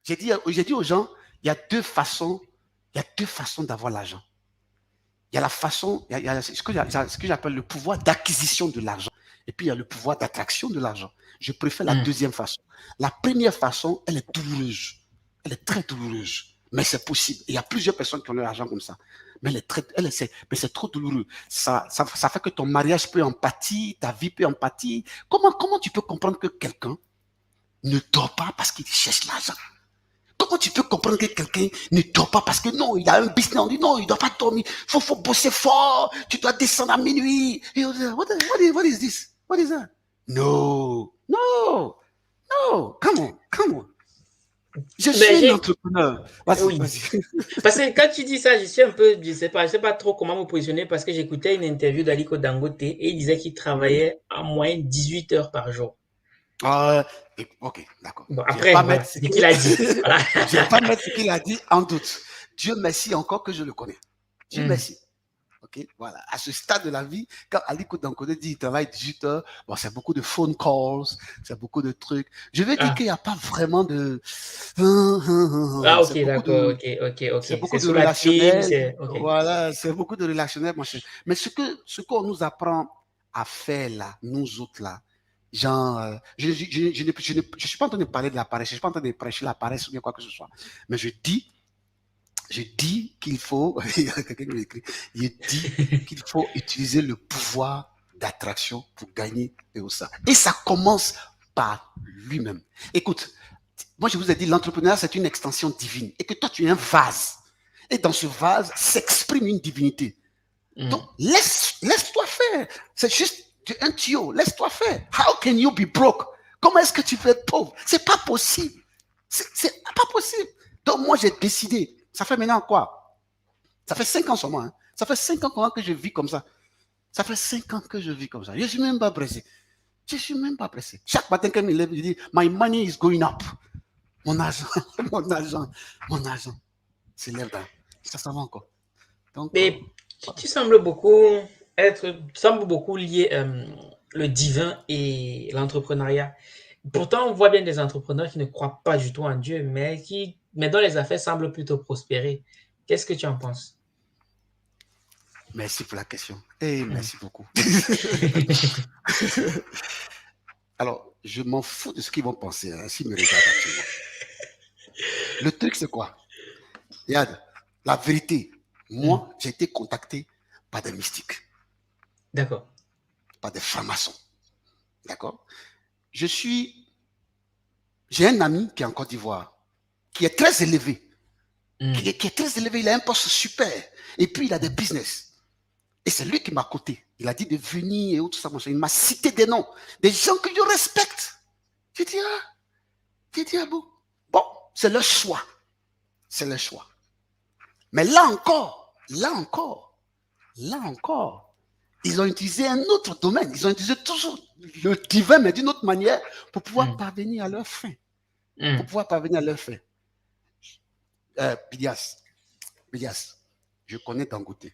J'ai dit aux gens, il y a deux façons d'avoir l'argent. Il y a la façon, il y a ce que j'appelle le pouvoir d'acquisition de l'argent. Et puis, il y a le pouvoir d'attraction de l'argent. Je préfère la deuxième façon. La première façon, elle est douloureuse. Elle est très douloureuse. Mais c'est possible. Il y a plusieurs personnes qui ont leur argent comme ça. Mais mais c'est trop douloureux. Ça fait que ton mariage peut en pâtir, ta vie peut en pâtir. Comment tu peux comprendre que quelqu'un ne dort pas parce qu'il cherche l'argent? Comment tu peux comprendre que quelqu'un ne dort pas parce que non, il a un business, on dit non, il ne doit pas dormir, il faut bosser fort, tu dois descendre à minuit. Et on dit, what is this? What is that? No, no, no, come on. Je suis un entrepreneur. Vas-y, oui. vas-y. Parce que quand tu dis ça, je sais pas trop comment me positionner parce que j'écoutais une interview d'Aliko Dangote et il disait qu'il travaillait en moyenne 18 heures par jour. Ok, d'accord. Bon, après, c'est ce qu'il a dit. Voilà. Je ne vais pas mettre ce qu'il a dit en doute. Dieu merci encore que je le connais. Dieu merci. Ok, voilà. À ce stade de la vie, quand Aliko Dangote dit qu'il travaille 18 heures, bon, c'est beaucoup de phone calls, c'est beaucoup de trucs. Je veux dire qu'il n'y a pas vraiment de. Ok, d'accord, ok. C'est beaucoup de sous la clim, relationnel. Voilà, c'est beaucoup de relationnel, mon cher. Mais ce qu'on nous apprend à faire là, nous autres là, genre, je suis pas en train de parler de la paresse, je suis pas en train de prêcher la paresse ou bien quoi que ce soit. Mais je dis qu'il faut, il y a quelqu'un qui m'écrit, il dit qu'il faut utiliser le pouvoir d'attraction pour gagner ça. Et ça commence par lui-même. Écoute, moi je vous ai dit, l'entrepreneuriat c'est une extension divine et que toi tu es un vase. Et dans ce vase s'exprime une divinité. Donc laisse-toi faire. C'est juste un tuyau, laisse-toi faire. How can you be broke? Comment est-ce que tu peux être pauvre? C'est pas possible. C'est pas possible. Donc moi j'ai décidé. Ça fait maintenant quoi? Ça fait 5 ans seulement. Hein? Ça fait 5 ans que je vis comme ça. Ça fait 5 ans que je vis comme ça. Je ne suis même pas pressé. Je ne suis même pas pressé. Chaque matin, quand il me lève, je dis, my money is going up. Mon argent, mon argent s'élève. Ça va encore. Donc, mais tu sembles beaucoup lier le divin et l'entrepreneuriat. Pourtant, on voit bien des entrepreneurs qui ne croient pas du tout en Dieu, mais dont les affaires semblent plutôt prospérer. Qu'est-ce que tu en penses? Merci pour la question. Et merci beaucoup. Alors, je m'en fous de ce qu'ils vont penser, hein, s'ils me regardent actuellement. Le truc, c'est quoi? Regarde, la vérité, moi, j'ai été contacté par des mystiques. D'accord. Par des francs-maçons. D'accord? J'ai un ami qui est en Côte d'Ivoire, qui est très élevé. Qui est très élevé, il a un poste super. Et puis, il a des business. Et c'est lui qui m'a coté. Il a dit de venir et tout ça. Il m'a cité des noms. Des gens que je respecte. J'ai dit, ah bon. Bon, c'est leur choix. C'est leur choix. Mais là encore, ils ont utilisé un autre domaine. Ils ont utilisé toujours le divin, mais d'une autre manière, pour pouvoir parvenir à leur fin. Pour pouvoir parvenir à leur fin. Bilias, je connais Dangote.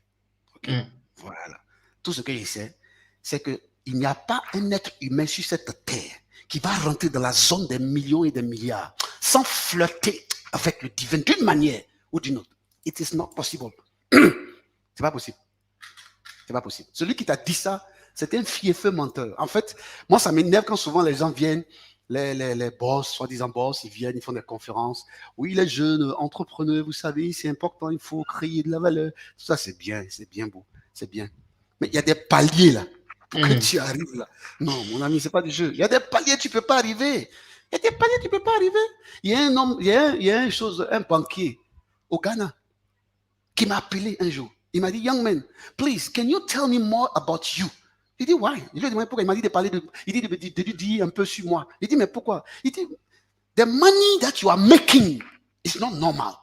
Okay? Voilà. Tout ce que je sais, c'est qu'il n'y a pas un être humain sur cette terre qui va rentrer dans la zone des millions et des milliards sans flirter avec le divin d'une manière ou d'une autre. It is not possible. C'est pas possible. C'est pas possible. Celui qui t'a dit ça, c'est un fieffeux menteur. En fait, moi, ça m'énerve quand souvent les gens viennent, les boss, soi-disant boss, ils viennent, ils font des conférences. Oui, les jeunes entrepreneurs, vous savez, c'est important, il faut créer de la valeur. Ça, c'est bien beau, c'est bien. Mais il y a des paliers là, pour que tu arrives là. Non, mon ami, c'est pas du jeu. Il y a des paliers, tu peux pas arriver. Il y a des paliers, tu peux pas arriver. Il y a un homme, il y a un banquier au Ghana qui m'a appelé un jour. Il m'a dit, young man, please, can you tell me more about you? Il dit, why? Je lui ai demandé pourquoi. Il m'a dit de parler il dit de dire un peu sur moi. Il dit, mais pourquoi? Il dit, the money that you are making is not normal.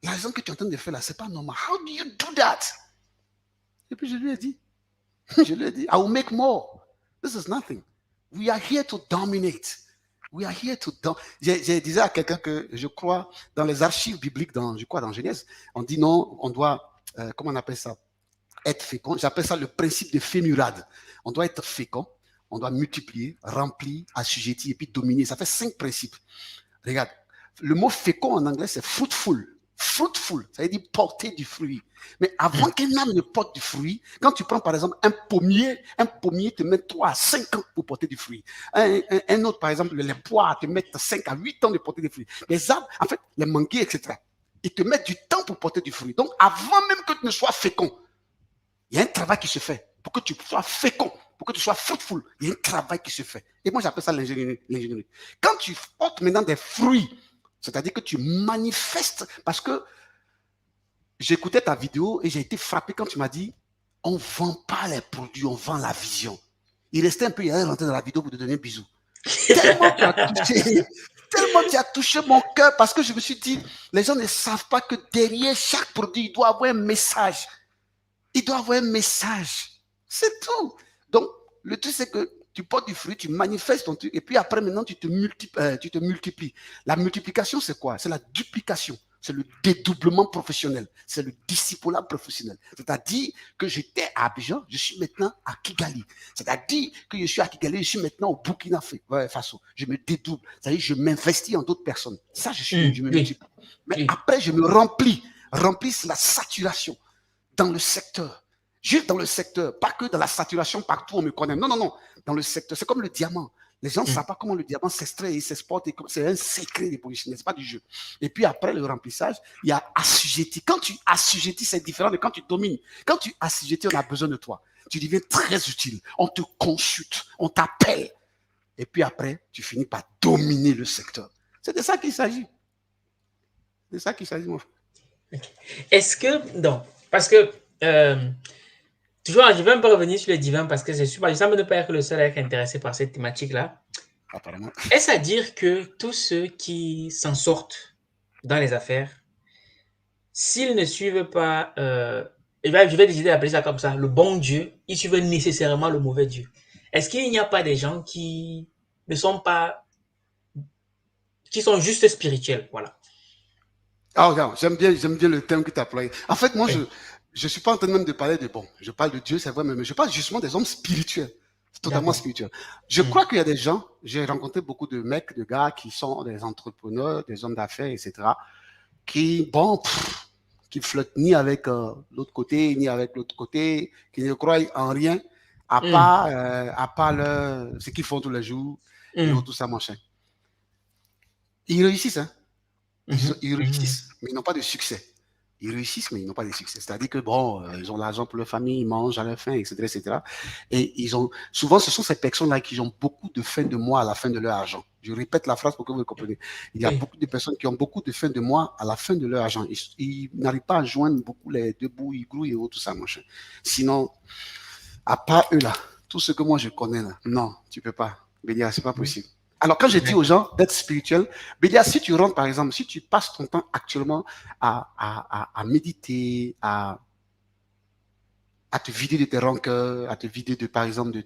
L'argent que tu es en train de faire là, c'est pas normal. How do you do that? Et puis je lui ai dit, I will make more. This is nothing. We are here to dominate. We are here to Je disais à quelqu'un que je crois dans les archives bibliques, dans Genèse, on dit non, on doit, comment on appelle ça? Être fécond. J'appelle ça le principe de fémurade. On doit être fécond, on doit multiplier, remplir, assujettir et puis dominer. Ça fait 5 principes. Regarde, le mot fécond en anglais, c'est fruitful. Fruitful, ça veut dire porter du fruit. Mais avant qu'un arbre ne porte du fruit, quand tu prends par exemple un pommier te met 3 à 5 ans pour porter du fruit. Un autre, par exemple, les poires te mettent 5 à 8 ans de porter du fruit. Les arbres, en fait, les manguiers, etc., ils te mettent du temps pour porter du fruit. Donc, avant même que tu ne sois fécond, il y a un travail qui se fait pour que tu sois fécond, pour que tu sois fruitful. Il y a un travail qui se fait. Et moi, j'appelle ça l'ingénierie. Quand tu portes maintenant des fruits, c'est-à-dire que tu manifestes, parce que j'écoutais ta vidéo et j'ai été frappé quand tu m'as dit, on ne vend pas les produits, on vend la vision. Il restait un peu, il allait rentrer dans la vidéo pour te donner un bisou. Tellement tu as touché mon cœur parce que je me suis dit, les gens ne savent pas que derrière chaque produit, il doit avoir un message. Il doit avoir un message. C'est tout. Donc, le truc, c'est que tu portes du fruit, tu manifestes ton truc, et puis après, maintenant, tu te multiplies. La multiplication, c'est quoi? C'est la duplication. C'est le dédoublement professionnel. C'est le discipulat professionnel. C'est-à-dire que j'étais à Abidjan, je suis maintenant à Kigali. C'est-à-dire que je suis à Kigali, je suis maintenant au Burkina Faso. Je me dédouble. C'est-à-dire que je m'investis en d'autres personnes. Ça, je me multiplie. Mais après, je me remplis. Remplis, c'est la saturation dans le secteur. Juste dans le secteur, pas que dans la saturation, partout on me connaît. Non, non, non. Dans le secteur, c'est comme le diamant. Les gens ne savent pas comment le diamant s'extrait et s'exporte. C'est un secret des positionnements, ce n'est pas du jeu. Et puis après le remplissage, il y a assujetti. Quand tu assujettis, c'est différent de quand tu domines. Quand tu assujettis, on a besoin de toi. Tu deviens très utile. On te consulte, on t'appelle. Et puis après, tu finis par dominer le secteur. C'est de ça qu'il s'agit. C'est de ça qu'il s'agit, mon frère. Est-ce que, non, parce que, toujours, je vais un peu revenir sur le divin parce que je semble ne pas être le seul à être intéressé par cette thématique-là. Apparemment. Est-ce à dire que tous ceux qui s'en sortent dans les affaires, s'ils ne suivent pas, je vais décider d'appeler ça comme ça, le bon Dieu, ils suivent nécessairement le mauvais Dieu? Est-ce qu'il n'y a pas des gens qui ne sont pas, qui sont juste spirituels, voilà? Ah, regarde, j'aime bien le terme que tu as employé. En fait, moi, je ne suis pas en train même de parler de bon. Je parle de Dieu, c'est vrai, mais je parle justement des hommes spirituels. C'est totalement spirituel. Je crois qu'il y a des gens, j'ai rencontré beaucoup de mecs, de gars qui sont des entrepreneurs, des hommes d'affaires, etc., qui, bon, qui flottent ni avec l'autre côté, ni avec l'autre côté, qui ne croient en rien, à part ce qu'ils font tous les jours, et tout ça, machin. Ils réussissent, hein. Ils réussissent, mais ils n'ont pas de succès. Ils réussissent, mais ils n'ont pas de succès. C'est-à-dire que, bon, ils ont l'argent pour leur famille, ils mangent à leur faim, etc., etc. Et souvent, ce sont ces personnes-là qui ont beaucoup de fins de mois à la fin de leur argent. Je répète la phrase pour que vous compreniez. Il y a beaucoup de personnes qui ont beaucoup de fins de mois à la fin de leur argent. Ils n'arrivent pas à joindre beaucoup les deux bouts, ils glouent et tout ça, machin. Sinon, à part eux là, tout ce que moi je connais là, non, tu peux pas. Bélia, c'est pas possible. Alors, quand je dis aux gens d'être spirituel, Bélia, si tu rentres, par exemple, si tu passes ton temps actuellement à méditer, à te vider de tes rancœurs, à te vider de, par exemple,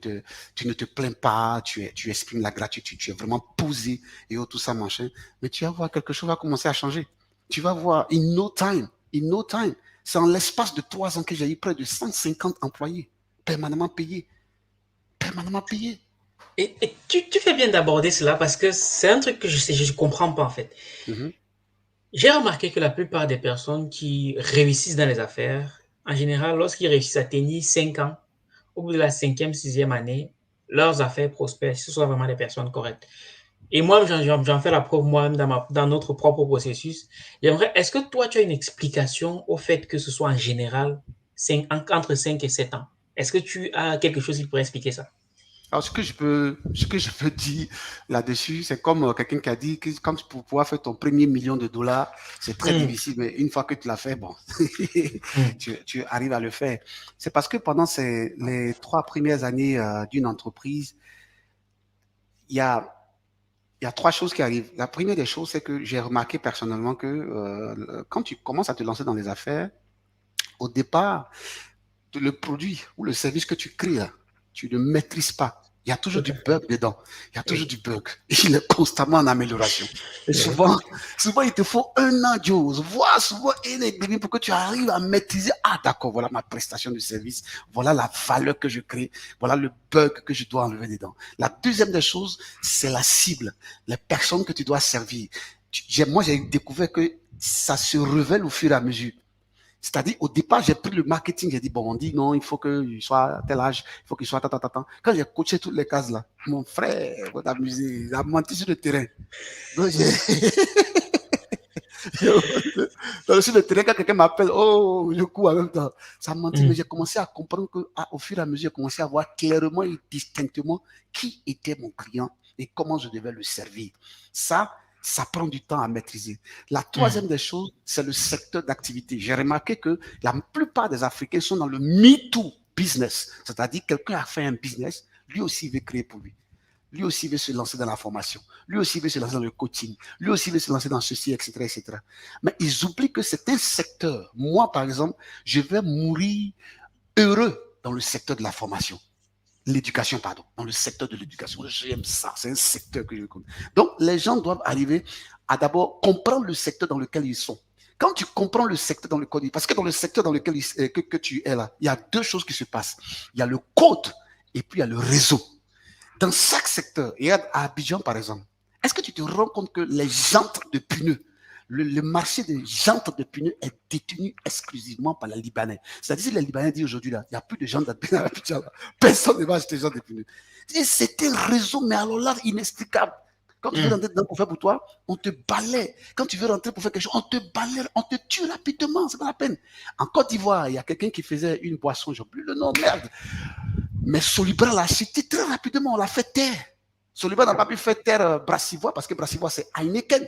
tu ne te plains pas, tu exprimes la gratitude, tu es vraiment posé et tout ça, machin, mais tu vas voir quelque chose va commencer à changer. Tu vas voir, in no time, c'est en l'espace de 3 ans que j'ai eu près de 150 employés, permanemment payés. Et tu fais bien d'aborder cela parce que c'est un truc que je comprends pas en fait. J'ai remarqué que la plupart des personnes qui réussissent dans les affaires, en général, lorsqu'ils réussissent à tenir 5 ans, au bout de la 5e, 6e année, leurs affaires prospèrent, si ce sont vraiment des personnes correctes. Et moi, j'en fais la preuve moi-même dans notre propre processus. Est-ce que toi, tu as une explication au fait que ce soit en général entre 5 et 7 ans? Est-ce que tu as quelque chose qui pourrait expliquer ça? Alors, ce que je peux dire là-dessus, c'est comme quelqu'un qui a dit que quand pour pouvoir faire ton premier $1 000 000, c'est très difficile, mais une fois que tu l'as fait, bon, tu arrives à le faire. C'est parce que pendant les 3 premières années d'une entreprise, il y a 3 choses qui arrivent. La première des choses, c'est que j'ai remarqué personnellement que quand tu commences à te lancer dans les affaires, au départ, le produit ou le service que tu crées, tu ne maîtrises pas. Il y a toujours Tout du à fait. bug dedans. Il y a toujours Oui. du bug. Il est constamment en amélioration. Et Oui. souvent, il te faut un an, Joe, voire souvent un an et demi pour que tu arrives à maîtriser. Ah, d'accord, voilà ma prestation de service. Voilà la valeur que je crée. Voilà le bug que je dois enlever dedans. La deuxième des choses, c'est la cible. Les personnes que tu dois servir. Moi, j'ai découvert que ça se révèle au fur et à mesure. C'est-à-dire, au départ, j'ai pris le marketing, j'ai dit, bon, on dit non, il faut qu'il soit à tel âge, il faut qu'il soit tant. Quand j'ai coaché toutes les cases là, mon frère, faut t'amuser, il a menti sur le terrain. Donc, sur le terrain, quand quelqu'un m'appelle, oh, je cours en même temps. Ça mentit, mais j'ai commencé à comprendre qu'au fur et à mesure, j'ai commencé à voir clairement et distinctement qui était mon client et comment je devais le servir. Ça prend du temps à maîtriser. La troisième des choses, c'est le secteur d'activité. J'ai remarqué que la plupart des Africains sont dans le Me Too business. C'est-à-dire, quelqu'un a fait un business, lui aussi il veut créer pour lui. Lui aussi veut se lancer dans la formation. Lui aussi veut se lancer dans le coaching. Lui aussi veut se lancer dans ceci, etc., etc. Mais ils oublient que c'est un secteur. Moi, par exemple, je vais mourir heureux dans le secteur de la formation. L'éducation, pardon. Dans le secteur de l'éducation. J'aime ça. C'est un secteur que je connais. Donc, les gens doivent arriver à d'abord comprendre le secteur dans lequel ils sont. Quand tu comprends le secteur dans lequel parce que dans le secteur dans lequel que tu es là, il y a deux choses qui se passent. Il y a le code et puis il y a le réseau. Dans chaque secteur, et à Abidjan par exemple, est-ce que tu te rends compte que les jantes de pneus, le marché des jantes de pneus est détenu exclusivement par les Libanais. C'est-à-dire que les Libanais disent aujourd'hui, là, il n'y a plus de jantes de pneus à Abidjan. Personne ne va acheter des jantes de pneus. C'est un réseau, mais alors là, inexplicable. Quand tu veux rentrer dedans pour faire pour toi, on te balaie. Quand tu veux rentrer pour faire quelque chose, on te balaie, on te tue rapidement, c'est pas la peine. En Côte d'Ivoire, il y a quelqu'un qui faisait une boisson, j'ai oublié le nom, merde. Mais Soliban l'a acheté très rapidement, on l'a fait taire. Soliban n'a pas pu faire taire Brassivois parce que Brassivois c'est Heineken.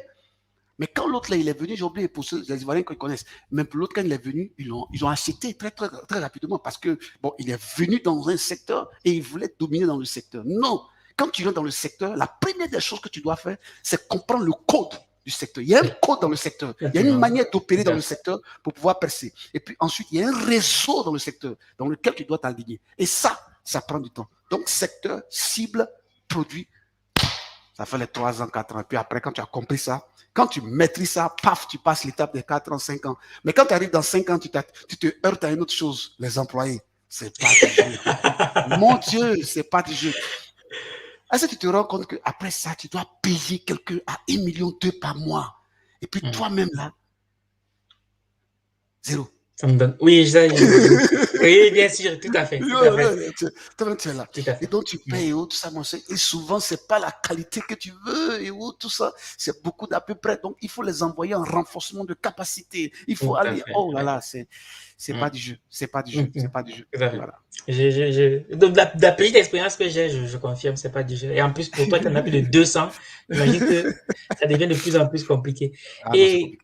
Mais quand l'autre là il est venu, j'ai oublié pour ceux, les Ivoiriens qui connaissent, même pour l'autre quand il est venu, ils ont acheté très rapidement parce que bon, il est venu dans un secteur et il voulait dominer dans le secteur. Non, quand tu rentres dans le secteur, la première des choses que tu dois faire, c'est comprendre le code du secteur. Il y a un code dans le secteur, il y a une manière d'opérer dans le secteur pour pouvoir percer. Et puis ensuite, il y a un réseau dans le secteur dans lequel tu dois t'aligner. Et ça prend du temps. Donc, secteur, cible, produit, ça fait les 3 ans, 4 ans. Et puis après, quand tu as compris ça, quand tu maîtrises ça, paf, tu passes l'étape des 4 ans, 5 ans. Mais quand tu arrives dans 5 ans, tu te heurtes à une autre chose, les employés. C'est pas du jeu. Mon Dieu, c'est pas du jeu. Est-ce que tu te rends compte qu'après ça, tu dois payer quelqu'un à 1,2 million par mois? Et puis toi-même, là, zéro. Ça me donne... Oui, oui, bien sûr, tout à fait. Tout à fait. Tu es là. Tout à Et fait. donc, tu payes et tout ça, mon cher. Et souvent, ce n'est pas la qualité que tu veux et tout ça. C'est beaucoup d'à peu près. Donc, il faut les envoyer en renforcement de capacité. Il faut Tout à aller. fait. Oh là Oui. là, c'est pas du jeu. C'est pas du jeu. C'est pas du jeu. Tout à fait. Voilà. Donc, la petite expérience que j'ai, je confirme, c'est pas du jeu. Et en plus, pour toi, tu en as plus de 200. J'imagine que ça devient de plus en plus compliqué. Ah non, c'est Et compliqué.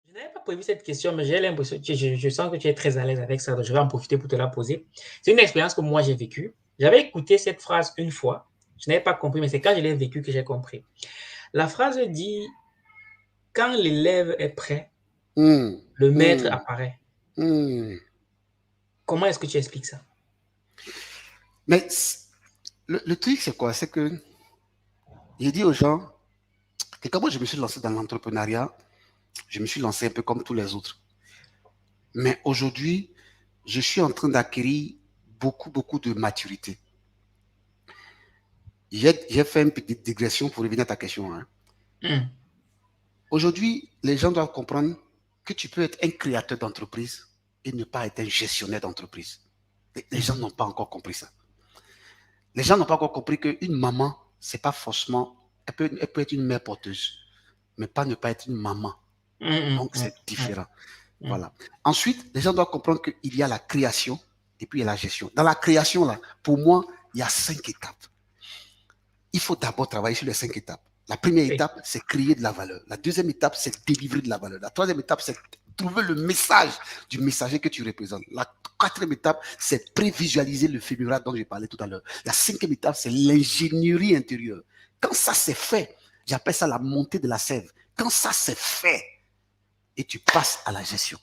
je n'avais pas prévu cette question, mais j'ai l'impression que je sens que tu es très à l'aise avec ça. Donc, je vais en profiter pour te la poser. C'est une expérience que moi, j'ai vécue. J'avais écouté cette phrase une fois. Je n'avais pas compris, mais c'est quand je l'ai vécu que j'ai compris. La phrase dit, quand l'élève est prêt, le maître apparaît. Comment est-ce que tu expliques ça? Mais le truc, c'est quoi? C'est que j'ai dit aux gens que quand moi, je me suis lancé dans l'entrepreneuriat, je me suis lancé un peu comme tous les autres. Mais aujourd'hui, je suis en train d'acquérir beaucoup de maturité. J'ai fait une petite digression pour revenir à ta question. Hein. Aujourd'hui, les gens doivent comprendre que tu peux être un créateur d'entreprise et ne pas être un gestionnaire d'entreprise. Les gens n'ont pas encore compris ça. Les gens n'ont pas encore compris qu'une maman, c'est pas forcément... Elle peut être une mère porteuse, mais ne pas être une maman. Donc, c'est différent. Voilà. Ensuite, les gens doivent comprendre qu'il y a la création et puis il y a la gestion. Dans la création, là, pour moi, il y a 5 étapes. Il faut d'abord travailler sur les 5 étapes. La première étape, c'est créer de la valeur. La deuxième étape, c'est délivrer de la valeur. La troisième étape, c'est trouver le message du messager que tu représentes. La quatrième étape, c'est prévisualiser le fémur dont j'ai parlé tout à l'heure. La cinquième étape, c'est l'ingénierie intérieure. Quand ça c'est fait, j'appelle ça la montée de la sève. Quand ça c'est fait, et tu passes à la gestion.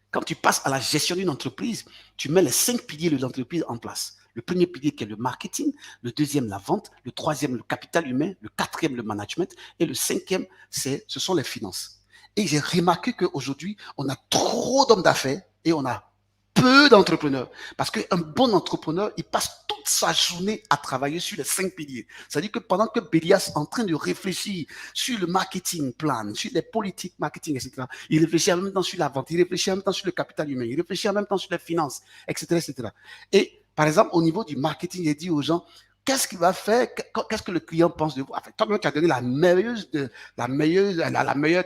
Quand tu passes à la gestion d'une entreprise, tu mets les 5 piliers de l'entreprise en place. Le premier pilier qui est le marketing, le deuxième, la vente, le troisième, le capital humain, le quatrième, le management, et le cinquième, ce sont les finances. Et j'ai remarqué qu'aujourd'hui, on a trop d'hommes d'affaires et on a peu d'entrepreneurs. Parce qu'un bon entrepreneur, il passe toute sa journée à travailler sur les 5 piliers. C'est-à-dire que pendant que Bélias est en train de réfléchir sur le marketing plan, sur les politiques marketing, etc., il réfléchit en même temps sur la vente, il réfléchit en même temps sur le capital humain, il réfléchit en même temps sur les finances, etc., etc. Et par exemple, au niveau du marketing, il dit aux gens, qu'est-ce qu'il va faire? Qu'est-ce que le client pense de vous? Enfin, toi-même, tu as donné la meilleure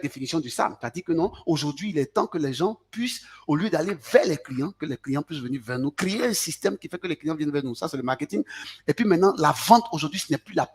définition du SAM. Tu as dit que non, aujourd'hui, il est temps que les gens puissent, au lieu d'aller vers les clients, que les clients puissent venir vers nous, créer un système qui fait que les clients viennent vers nous. Ça, c'est le marketing. Et puis maintenant, la vente, aujourd'hui, ce n'est plus la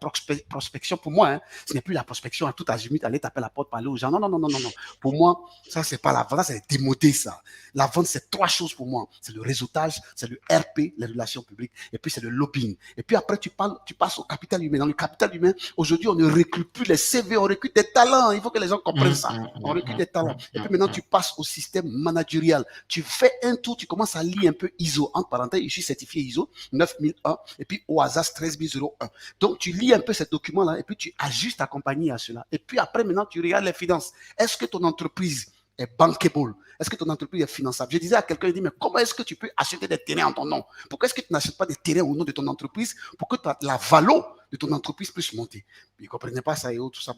prospection pour moi. Hein. Ce n'est plus la prospection à tout azimut, aller taper la porte, parler aux gens. Non, non, non, non, non, non. Pour moi, ça, c'est pas la vente. Ça, c'est démodé, ça. La vente, c'est 3 choses pour moi. C'est le réseautage, c'est le RP, les relations publiques, et puis c'est le lobbying. Et puis après, tu passes au capital humain. Dans le capital humain, aujourd'hui, on ne recrute plus les CV, on recrute des talents. Il faut que les gens comprennent ça. On recrute des talents. Et puis maintenant, tu passes au système managérial. Tu fais un tour, tu commences à lire un peu ISO. Entre parenthèses, je suis certifié ISO 9001 et puis OASAS 13001. Donc, tu lis un peu ces documents-là et puis tu ajustes ta compagnie à cela. Et puis après, maintenant, tu regardes les finances. Est-ce que ton entreprise est bankable? Est-ce que ton entreprise est finançable? Je disais à quelqu'un, il dit, mais comment est-ce que tu peux acheter des terrains en ton nom? Pourquoi est-ce que tu n'achètes pas des terrains au nom de ton entreprise pour que la valeur de ton entreprise puisse monter? Il ne comprenait pas ça et tout ça.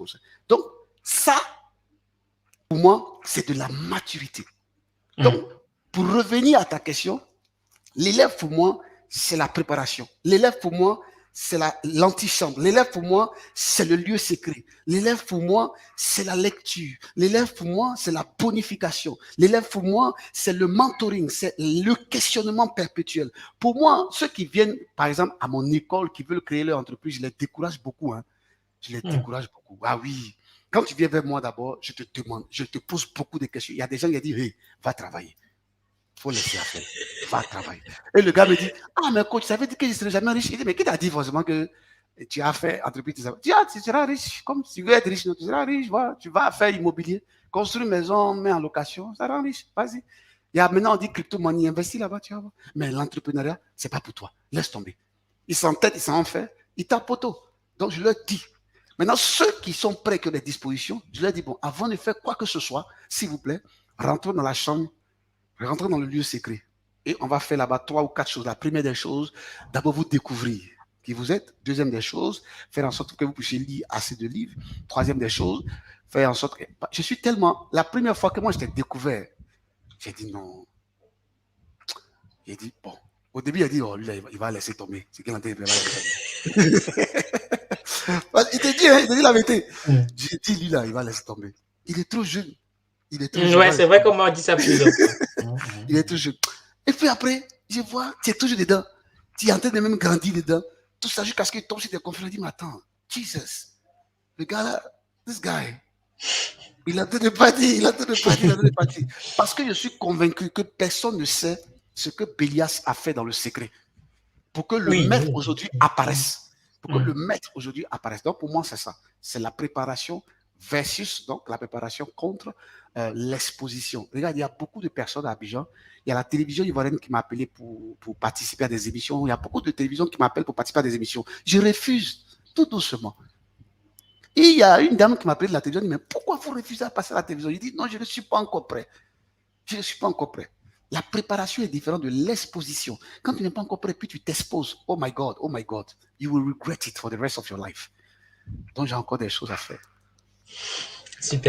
Donc, ça, pour moi, c'est de la maturité. Donc, pour revenir à ta question, l'élève pour moi, c'est la préparation. L'élève pour moi, c'est l'antichambre. L'élève pour moi, c'est le lieu secret. L'élève pour moi, c'est la lecture. L'élève pour moi, c'est la bonification. L'élève pour moi, c'est le mentoring, c'est le questionnement perpétuel. Pour moi, ceux qui viennent, par exemple, à mon école, qui veulent créer leur entreprise, je les décourage beaucoup. Hein. Je les décourage beaucoup. Ah oui. Quand tu viens vers moi d'abord, je te demande, je te pose beaucoup de questions. Il y a des gens qui disent, hey, va travailler. Il faut laisser faire. Va travailler. Et le gars me dit, ah, mais coach, ça veut dire que je ne serai jamais riche. Il dit, mais qui t'a dit forcément que tu as fait entreprise? Tu dis, tu seras riche. Comme si tu veux être riche, tu seras riche. Voilà. Tu vas faire immobilier. Construire une maison, mets en location, ça rend riche. Vas-y. Il y a maintenant, on dit crypto-money, investis là-bas, tu vois. Mais l'entrepreneuriat, ce n'est pas pour toi. Laisse tomber. Ils s'entêtent, ils s'en font, ils tapent poteau. Donc, je leur dis. Maintenant, ceux qui sont prêts, qui ont des dispositions, je leur dis, bon, avant de faire quoi que ce soit, s'il vous plaît, rentrez dans la chambre, rentrez dans le lieu secret. Et on va faire là-bas 3 ou 4 choses. La première des choses, d'abord vous découvrir qui vous êtes. Deuxième des choses, faire en sorte que vous puissiez lire assez de livres. Troisième des choses, faire en sorte que... Je suis tellement... La première fois que moi je t'ai découvert, j'ai dit non. J'ai dit, bon. Au début, il a dit, oh, lui, là, il va laisser tomber. C'est qu'il a dit, il va laisser tomber. Il te dit, hein, il te dit la vérité. J'ai dit, lui, là, il va laisser tomber. Il est trop jeune. Il est trop jeune. Ouais, c'est vrai qu'on m'a dit ça plusieurs fois. Il est trop jeune. Et puis après, je vois, tu es toujours dedans. Tu es en train de même grandir dedans. Tout ça jusqu'à ce que tu tombes sur tes confrères. Je dis, mais attends, Jesus, le gars là, this guy, il a tout de partir, il a tout de partir. Parce que je suis convaincu que personne ne sait ce que Bélias a fait dans le secret. Pour que le maître aujourd'hui apparaisse. Pour que le maître aujourd'hui apparaisse. Donc pour moi, c'est ça. C'est la préparation versus donc la préparation contre l'exposition. Regarde, il y a beaucoup de personnes à Abidjan. Il y a la télévision ivoirienne qui m'a appelé pour participer à des émissions. Il y a beaucoup de télévisions qui m'appellent pour participer à des émissions. Je refuse tout doucement. Et il y a une dame qui m'a appelé de la télévision. Elle dit, mais pourquoi vous refusez à passer à la télévision? Je dis, non, je ne suis pas encore prêt. Je ne suis pas encore prêt. La préparation est différente de l'exposition. Quand tu n'es pas encore prêt, puis tu t'exposes. Oh my God, you will regret it for the rest of your life. Donc j'ai encore des choses à faire. Super.